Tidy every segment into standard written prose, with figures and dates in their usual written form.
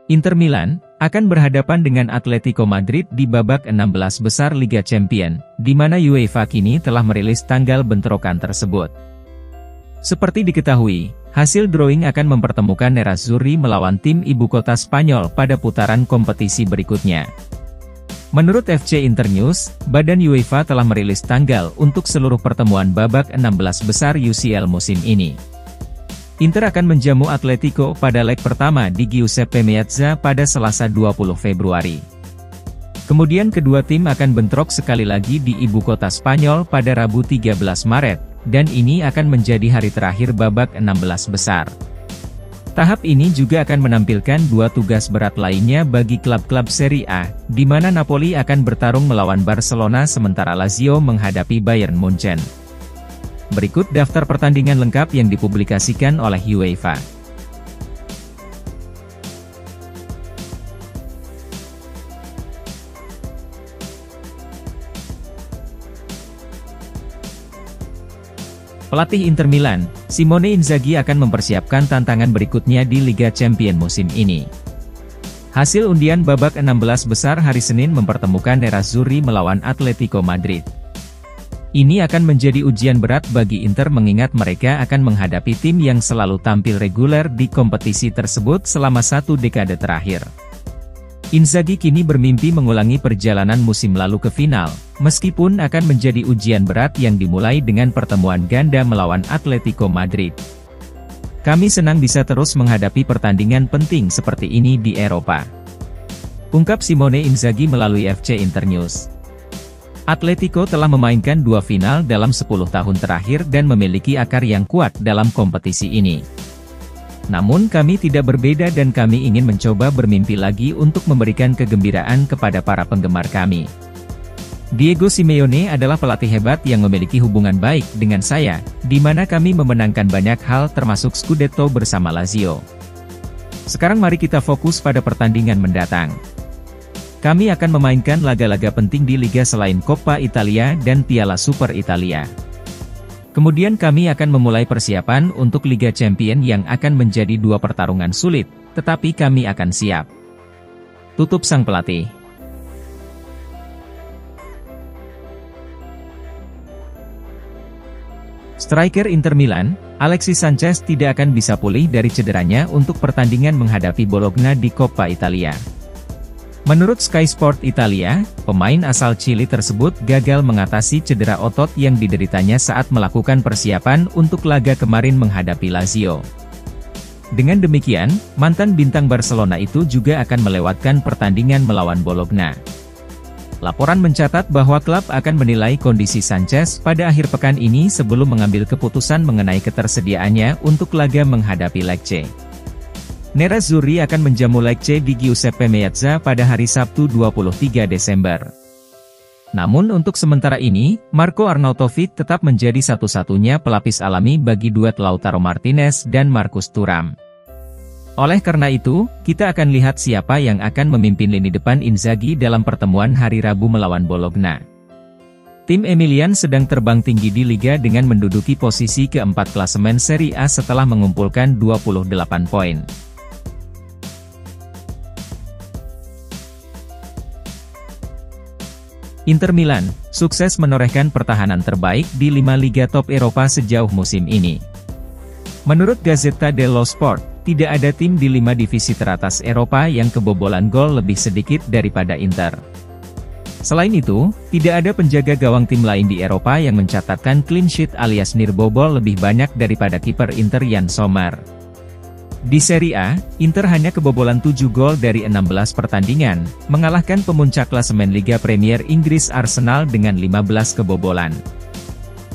Inter Milan akan berhadapan dengan Atletico Madrid di babak 16 besar Liga Champions, di mana UEFA kini telah merilis tanggal bentrokan tersebut. Seperti diketahui, hasil drawing akan mempertemukan Nerazzurri melawan tim ibu kota Spanyol pada putaran kompetisi berikutnya. Menurut FC Internews, Badan UEFA telah merilis tanggal untuk seluruh pertemuan babak 16 besar UCL musim ini. Inter akan menjamu Atletico pada leg pertama di Giuseppe Meazza pada Selasa 20 Februari. Kemudian kedua tim akan bentrok sekali lagi di ibu kota Spanyol pada Rabu 13 Maret, dan ini akan menjadi hari terakhir babak 16 besar. Tahap ini juga akan menampilkan dua tugas berat lainnya bagi klub-klub Serie A, di mana Napoli akan bertarung melawan Barcelona sementara Lazio menghadapi Bayern Munchen. Berikut daftar pertandingan lengkap yang dipublikasikan oleh UEFA. Pelatih Inter Milan, Simone Inzaghi akan mempersiapkan tantangan berikutnya di Liga Champions musim ini. Hasil undian babak 16 besar hari Senin mempertemukan Nerazzurri melawan Atletico Madrid. Ini akan menjadi ujian berat bagi Inter mengingat mereka akan menghadapi tim yang selalu tampil reguler di kompetisi tersebut selama satu dekade terakhir. Inzaghi kini bermimpi mengulangi perjalanan musim lalu ke final, meskipun akan menjadi ujian berat yang dimulai dengan pertemuan ganda melawan Atletico Madrid. Kami senang bisa terus menghadapi pertandingan penting seperti ini di Eropa, ungkap Simone Inzaghi melalui FC Internews. Atletico telah memainkan 2 final dalam 10 tahun terakhir dan memiliki akar yang kuat dalam kompetisi ini. Namun kami tidak berbeda dan kami ingin mencoba bermimpi lagi untuk memberikan kegembiraan kepada para penggemar kami. Diego Simeone adalah pelatih hebat yang memiliki hubungan baik dengan saya, di mana kami memenangkan banyak hal termasuk Scudetto bersama Lazio. Sekarang mari kita fokus pada pertandingan mendatang. Kami akan memainkan laga-laga penting di Liga selain Coppa Italia dan Piala Super Italia. Kemudian kami akan memulai persiapan untuk Liga Champions yang akan menjadi 2 pertarungan sulit, tetapi kami akan siap, tutup sang pelatih. Striker Inter Milan, Alexis Sanchez tidak akan bisa pulih dari cederanya untuk pertandingan menghadapi Bologna di Coppa Italia. Menurut Sky Sport Italia, pemain asal Chili tersebut gagal mengatasi cedera otot yang dideritanya saat melakukan persiapan untuk laga kemarin menghadapi Lazio. Dengan demikian, mantan bintang Barcelona itu juga akan melewatkan pertandingan melawan Bologna. Laporan mencatat bahwa klub akan menilai kondisi Sanchez pada akhir pekan ini sebelum mengambil keputusan mengenai ketersediaannya untuk laga menghadapi Lecce. Nerazzurri akan menjamu Lecce di Giuseppe Meazza pada hari Sabtu 23 Desember. Namun untuk sementara ini, Marco Arnautovic tetap menjadi satu-satunya pelapis alami bagi duet Lautaro Martinez dan Marcus Thuram. Oleh karena itu, kita akan lihat siapa yang akan memimpin lini depan Inzaghi dalam pertemuan hari Rabu melawan Bologna. Tim Emilian sedang terbang tinggi di Liga dengan menduduki posisi keempat klasemen Serie A setelah mengumpulkan 28 poin. Inter Milan, sukses menorehkan pertahanan terbaik di 5 liga top Eropa sejauh musim ini. Menurut Gazzetta dello Sport, tidak ada tim di 5 divisi teratas Eropa yang kebobolan gol lebih sedikit daripada Inter. Selain itu, tidak ada penjaga gawang tim lain di Eropa yang mencatatkan clean sheet alias nirbobol lebih banyak daripada kiper Inter Yann Sommer. Di Serie A, Inter hanya kebobolan 7 gol dari 16 pertandingan, mengalahkan pemuncak klasemen Liga Premier Inggris Arsenal dengan 15 kebobolan.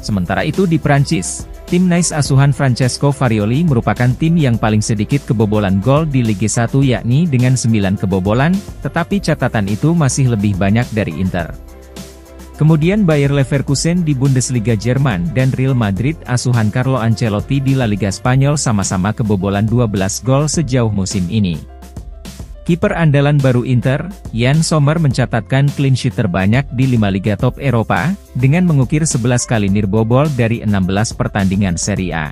Sementara itu di Prancis, tim Nice asuhan Francesco Farioli merupakan tim yang paling sedikit kebobolan gol di Liga 1 yakni dengan 9 kebobolan, tetapi catatan itu masih lebih banyak dari Inter. Kemudian Bayer Leverkusen di Bundesliga Jerman dan Real Madrid asuhan Carlo Ancelotti di La Liga Spanyol sama-sama kebobolan 12 gol sejauh musim ini. Kiper andalan baru Inter, Yann Sommer mencatatkan clean sheet terbanyak di 5 liga top Eropa, dengan mengukir 11 kali nirbobol dari 16 pertandingan Serie A.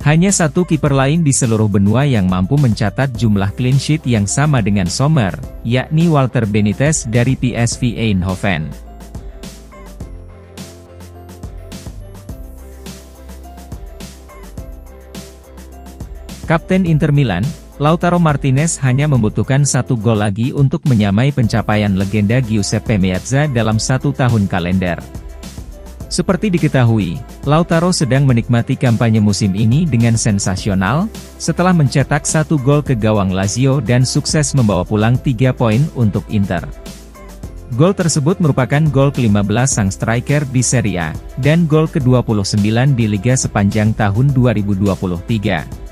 Hanya satu kiper lain di seluruh benua yang mampu mencatat jumlah clean sheet yang sama dengan Sommer, yakni Walter Benitez dari PSV Eindhoven. Kapten Inter Milan, Lautaro Martinez hanya membutuhkan 1 gol lagi untuk menyamai pencapaian legenda Giuseppe Meazza dalam 1 tahun kalender. Seperti diketahui, Lautaro sedang menikmati kampanye musim ini dengan sensasional, setelah mencetak 1 gol ke gawang Lazio dan sukses membawa pulang 3 poin untuk Inter. Gol tersebut merupakan gol ke-15 sang striker di Serie A, dan gol ke-29 di Liga sepanjang tahun 2023.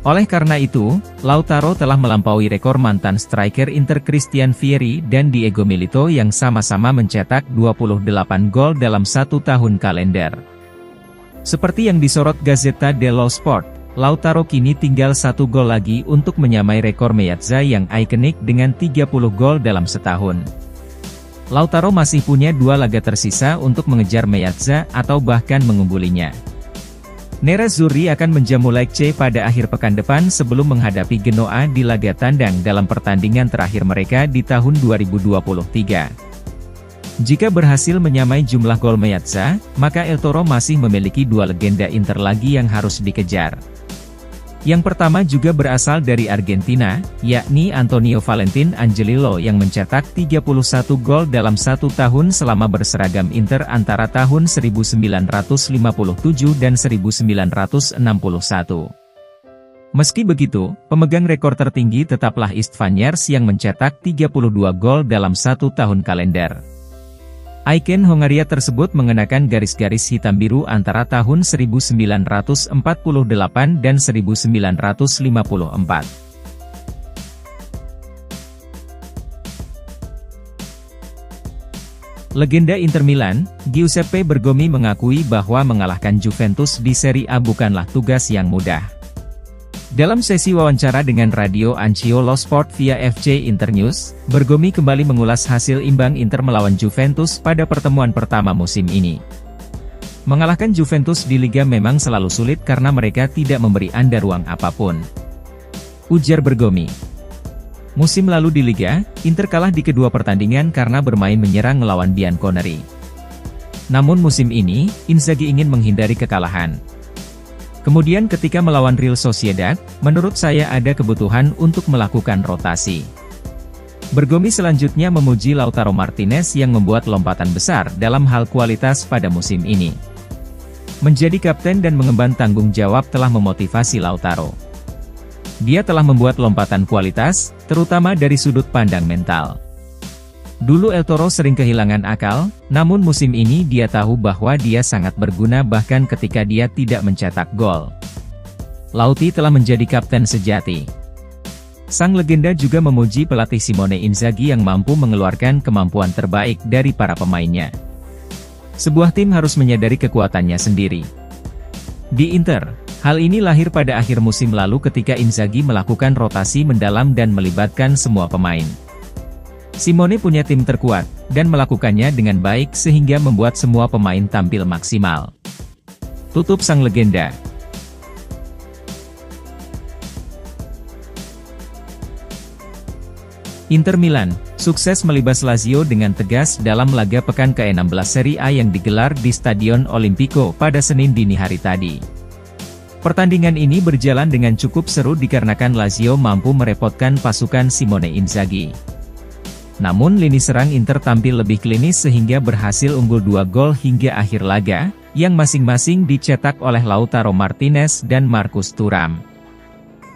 Oleh karena itu, Lautaro telah melampaui rekor mantan striker Inter Christian Vieri dan Diego Milito yang sama-sama mencetak 28 gol dalam 1 tahun kalender. Seperti yang disorot Gazzetta dello Sport, Lautaro kini tinggal 1 gol lagi untuk menyamai rekor Meazza yang ikonik dengan 30 gol dalam setahun. Lautaro masih punya 2 laga tersisa untuk mengejar Meazza atau bahkan mengunggulinya. Nerazzurri akan menjamu Lecce pada akhir pekan depan sebelum menghadapi Genoa di laga tandang dalam pertandingan terakhir mereka di tahun 2023. Jika berhasil menyamai jumlah gol Meazza, maka El Toro masih memiliki 2 legenda Inter lagi yang harus dikejar. Yang pertama juga berasal dari Argentina, yakni Antonio Valentin Angelillo yang mencetak 31 gol dalam 1 tahun selama berseragam Inter antara tahun 1957 dan 1961. Meski begitu, pemegang rekor tertinggi tetaplah Istvan Jers yang mencetak 32 gol dalam 1 tahun kalender. Ikon Hongaria tersebut mengenakan garis-garis hitam biru antara tahun 1948 dan 1954. Legenda Inter Milan, Giuseppe Bergomi mengakui bahwa mengalahkan Juventus di Serie A bukanlah tugas yang mudah. Dalam sesi wawancara dengan Radio Anch'io Lo Sport via FC Internews, Bergomi kembali mengulas hasil imbang Inter melawan Juventus pada pertemuan pertama musim ini. Mengalahkan Juventus di Liga memang selalu sulit karena mereka tidak memberi Anda ruang apapun, ujar Bergomi. Musim lalu di Liga, Inter kalah di kedua pertandingan karena bermain menyerang melawan Bianconeri. Namun musim ini, Inzaghi ingin menghindari kekalahan. Kemudian ketika melawan Real Sociedad, menurut saya ada kebutuhan untuk melakukan rotasi. Bergomi selanjutnya memuji Lautaro Martinez yang membuat lompatan besar dalam hal kualitas pada musim ini. Menjadi kapten dan mengemban tanggung jawab telah memotivasi Lautaro. Dia telah membuat lompatan kualitas, terutama dari sudut pandang mental. Dulu El Toro sering kehilangan akal, namun musim ini dia tahu bahwa dia sangat berguna bahkan ketika dia tidak mencetak gol. Lauti telah menjadi kapten sejati. Sang legenda juga memuji pelatih Simone Inzaghi yang mampu mengeluarkan kemampuan terbaik dari para pemainnya. Sebuah tim harus menyadari kekuatannya sendiri. Di Inter, hal ini lahir pada akhir musim lalu ketika Inzaghi melakukan rotasi mendalam dan melibatkan semua pemain. Simone punya tim terkuat, dan melakukannya dengan baik sehingga membuat semua pemain tampil maksimal. Tutup sang legenda. Inter Milan, sukses melibas Lazio dengan tegas dalam laga pekan ke-16 Serie A yang digelar di Stadion Olimpico pada Senin dini hari tadi. Pertandingan ini berjalan dengan cukup seru dikarenakan Lazio mampu merepotkan pasukan Simone Inzaghi. Namun lini serang Inter tampil lebih klinis sehingga berhasil unggul 2 gol hingga akhir laga, yang masing-masing dicetak oleh Lautaro Martinez dan Marcus Thuram.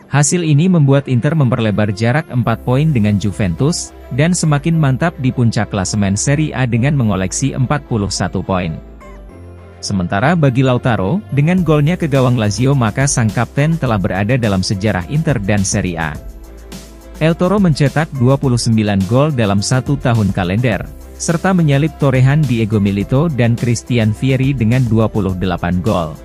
Hasil ini membuat Inter memperlebar jarak 4 poin dengan Juventus, dan semakin mantap di puncak klasemen Serie A dengan mengoleksi 41 poin. Sementara bagi Lautaro, dengan golnya ke gawang Lazio maka sang kapten telah berada dalam sejarah Inter dan Serie A. El Toro mencetak 29 gol dalam 1 tahun kalender, serta menyalip torehan Diego Milito dan Christian Vieri dengan 28 gol.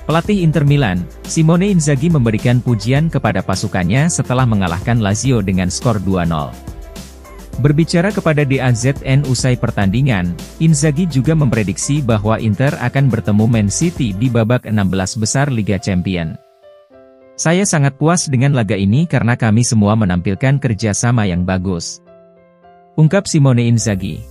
Pelatih Inter Milan, Simone Inzaghi memberikan pujian kepada pasukannya setelah mengalahkan Lazio dengan skor 2-0. Berbicara kepada DAZN usai pertandingan, Inzaghi juga memprediksi bahwa Inter akan bertemu Man City di babak 16 besar Liga Champions. Saya sangat puas dengan laga ini karena kami semua menampilkan kerjasama yang bagus, ungkap Simone Inzaghi.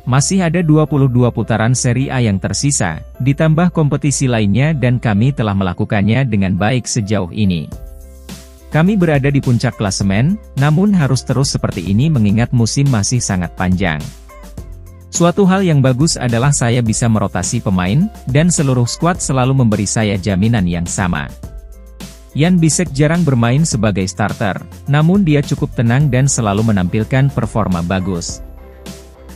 Masih ada 22 putaran Serie A yang tersisa, ditambah kompetisi lainnya dan kami telah melakukannya dengan baik sejauh ini. Kami berada di puncak klasemen, namun harus terus seperti ini mengingat musim masih sangat panjang. Suatu hal yang bagus adalah saya bisa merotasi pemain, dan seluruh skuad selalu memberi saya jaminan yang sama. Jan Bisek jarang bermain sebagai starter, namun dia cukup tenang dan selalu menampilkan performa bagus.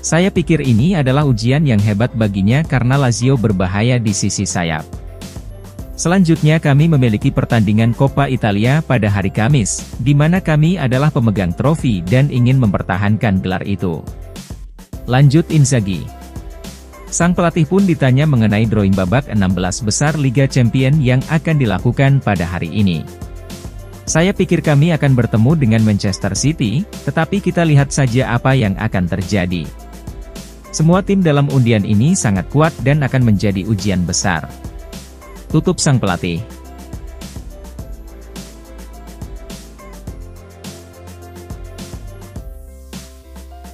Saya pikir ini adalah ujian yang hebat baginya karena Lazio berbahaya di sisi sayap. Selanjutnya kami memiliki pertandingan Coppa Italia pada hari Kamis, di mana kami adalah pemegang trofi dan ingin mempertahankan gelar itu. Lanjut Inzaghi. Sang pelatih pun ditanya mengenai drawing babak 16 besar Liga Champions yang akan dilakukan pada hari ini. Saya pikir kami akan bertemu dengan Manchester City, tetapi kita lihat saja apa yang akan terjadi. Semua tim dalam undian ini sangat kuat dan akan menjadi ujian besar, tutup sang pelatih.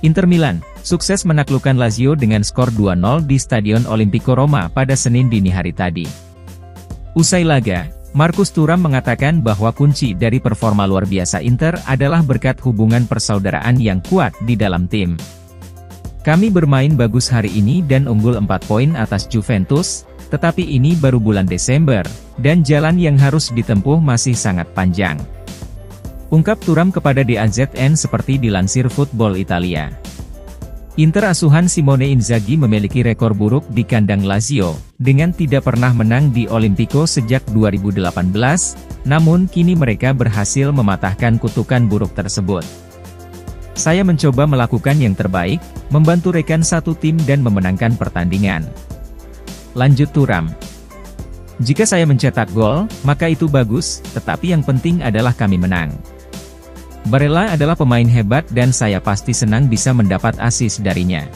Inter Milan sukses menaklukkan Lazio dengan skor 2-0 di Stadion Olimpico Roma pada Senin dini hari tadi. Usai laga, Markus Thuram mengatakan bahwa kunci dari performa luar biasa Inter adalah berkat hubungan persaudaraan yang kuat di dalam tim. Kami bermain bagus hari ini dan unggul 4 poin atas Juventus, tetapi ini baru bulan Desember, dan jalan yang harus ditempuh masih sangat panjang, ungkap Thuram kepada DAZN seperti dilansir Football Italia. Inter asuhan Simone Inzaghi memiliki rekor buruk di kandang Lazio, dengan tidak pernah menang di Olimpico sejak 2018, namun kini mereka berhasil mematahkan kutukan buruk tersebut. Saya mencoba melakukan yang terbaik, membantu rekan satu tim dan memenangkan pertandingan, lanjut Thuram. Jika saya mencetak gol, maka itu bagus, tetapi yang penting adalah kami menang. Barella adalah pemain hebat dan saya pasti senang bisa mendapat assist darinya.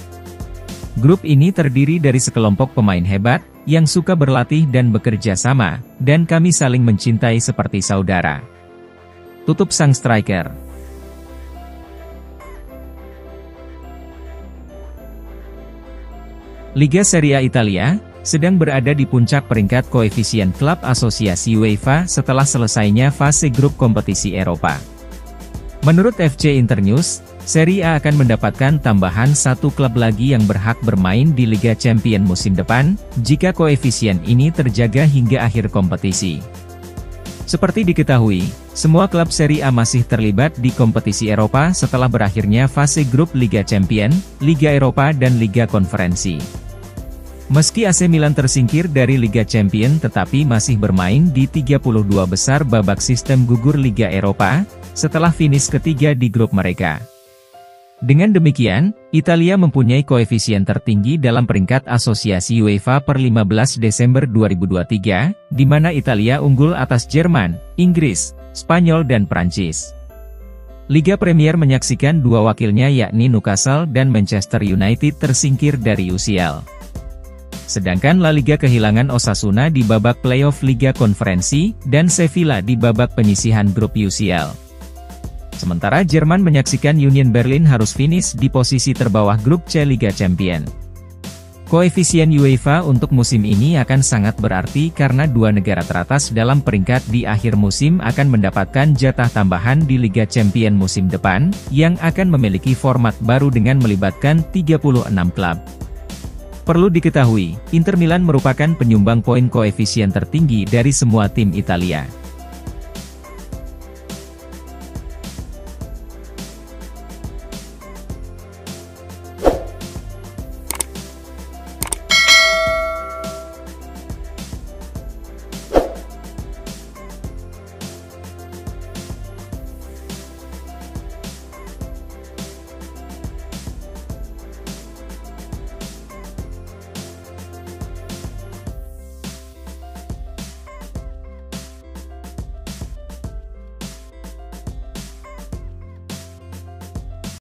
Grup ini terdiri dari sekelompok pemain hebat, yang suka berlatih dan bekerja sama, dan kami saling mencintai seperti saudara, tutup sang striker. Liga Serie A Italia sedang berada di puncak peringkat koefisien klub asosiasi UEFA setelah selesainya fase grup kompetisi Eropa. Menurut FC Internews, Serie A akan mendapatkan tambahan satu klub lagi yang berhak bermain di Liga Champions musim depan, jika koefisien ini terjaga hingga akhir kompetisi. Seperti diketahui, semua klub Serie A masih terlibat di kompetisi Eropa setelah berakhirnya fase grup Liga Champions, Liga Eropa dan Liga Konferensi. Meski AC Milan tersingkir dari Liga Champions tetapi masih bermain di 32 besar babak sistem gugur Liga Eropa, setelah finish ketiga di grup mereka. Dengan demikian, Italia mempunyai koefisien tertinggi dalam peringkat asosiasi UEFA per 15 Desember 2023, di mana Italia unggul atas Jerman, Inggris, Spanyol dan Prancis. Liga Premier menyaksikan dua wakilnya yakni Newcastle dan Manchester United tersingkir dari UCL. Sedangkan La Liga kehilangan Osasuna di babak playoff Liga Konferensi, dan Sevilla di babak penyisihan grup UCL. Sementara Jerman menyaksikan Union Berlin harus finish di posisi terbawah grup C Liga Champions. Koefisien UEFA untuk musim ini akan sangat berarti karena dua negara teratas dalam peringkat di akhir musim akan mendapatkan jatah tambahan di Liga Champions musim depan, yang akan memiliki format baru dengan melibatkan 36 klub. Perlu diketahui, Inter Milan merupakan penyumbang poin koefisien tertinggi dari semua tim Italia.